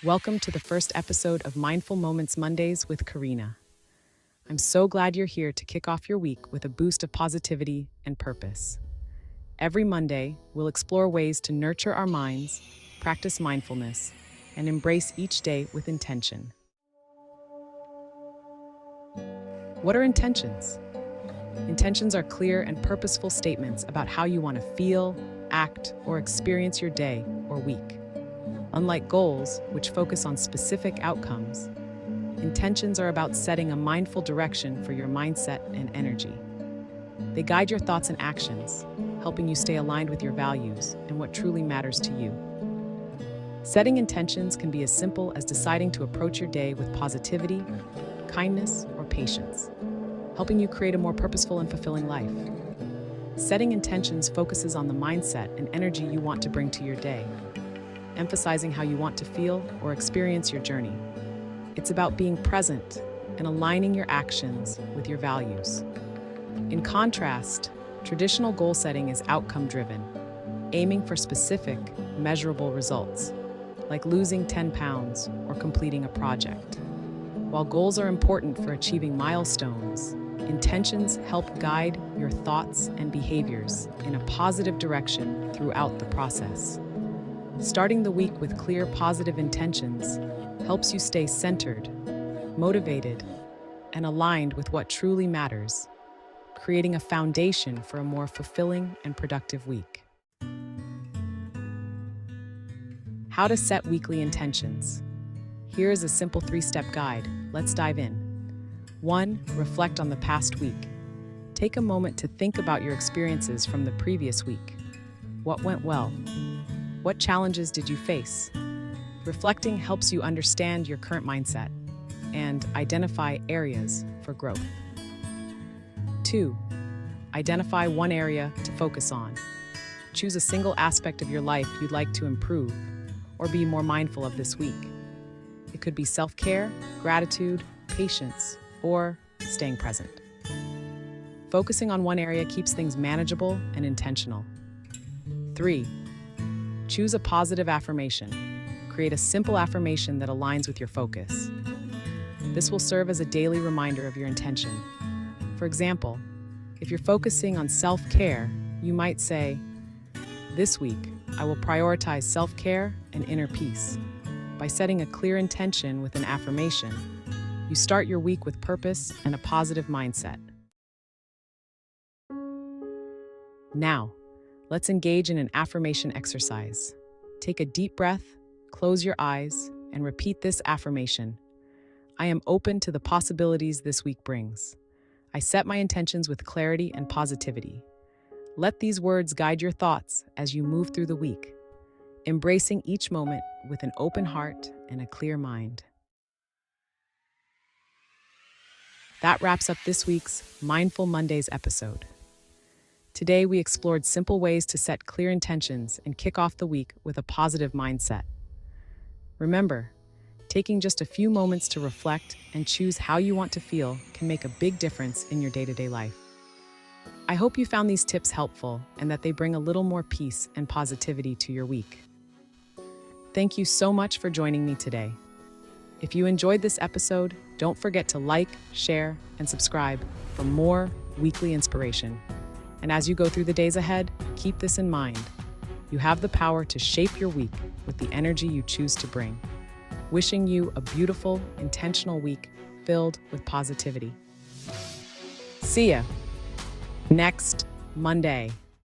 Welcome to the first episode of Mindful Moments Mondays with Karina. I'm so glad you're here to kick off your week with a boost of positivity and purpose. Every Monday, we'll explore ways to nurture our minds, practice mindfulness, and embrace each day with intention. What are intentions? Intentions are clear and purposeful statements about how you want to feel, act, or experience your day or week. Unlike goals, which focus on specific outcomes, intentions are about setting a mindful direction for your mindset and energy. They guide your thoughts and actions, helping you stay aligned with your values and what truly matters to you. Setting intentions can be as simple as deciding to approach your day with positivity, kindness, or patience, helping you create a more purposeful and fulfilling life. Setting intentions focuses on the mindset and energy you want to bring to your day, emphasizing how you want to feel or experience your journey. It's about being present and aligning your actions with your values. In contrast, traditional goal setting is outcome-driven, aiming for specific, measurable results, like losing 10 pounds or completing a project. While goals are important for achieving milestones, intentions help guide your thoughts and behaviors in a positive direction throughout the process. Starting the week with clear, positive intentions helps you stay centered, motivated, and aligned with what truly matters, creating a foundation for a more fulfilling and productive week. How to set weekly intentions. Here is a simple 3-step guide. Let's dive in. 1. Reflect on the past week. Take a moment to think about your experiences from the previous week. What went well? What challenges did you face? Reflecting helps you understand your current mindset and identify areas for growth. 2. Identify one area to focus on. Choose a single aspect of your life you'd like to improve or be more mindful of this week. It could be self-care, gratitude, patience, or staying present. Focusing on one area keeps things manageable and intentional. 3. Choose a positive affirmation. Create a simple affirmation that aligns with your focus. This will serve as a daily reminder of your intention. For example, if you're focusing on self-care, you might say, "This week, I will prioritize self-care and inner peace." By setting a clear intention with an affirmation, you start your week with purpose and a positive mindset. Now, let's engage in an affirmation exercise. Take a deep breath, close your eyes, and repeat this affirmation. I am open to the possibilities this week brings. I set my intentions with clarity and positivity. Let these words guide your thoughts as you move through the week, embracing each moment with an open heart and a clear mind. That wraps up this week's Mindful Mondays episode. Today, we explored simple ways to set clear intentions and kick off the week with a positive mindset. Remember, taking just a few moments to reflect and choose how you want to feel can make a big difference in your day-to-day life. I hope you found these tips helpful and that they bring a little more peace and positivity to your week. Thank you so much for joining me today. If you enjoyed this episode, don't forget to like, share, and subscribe for more weekly inspiration. And as you go through the days ahead, keep this in mind. You have the power to shape your week with the energy you choose to bring. Wishing you a beautiful, intentional week filled with positivity. See ya next Monday.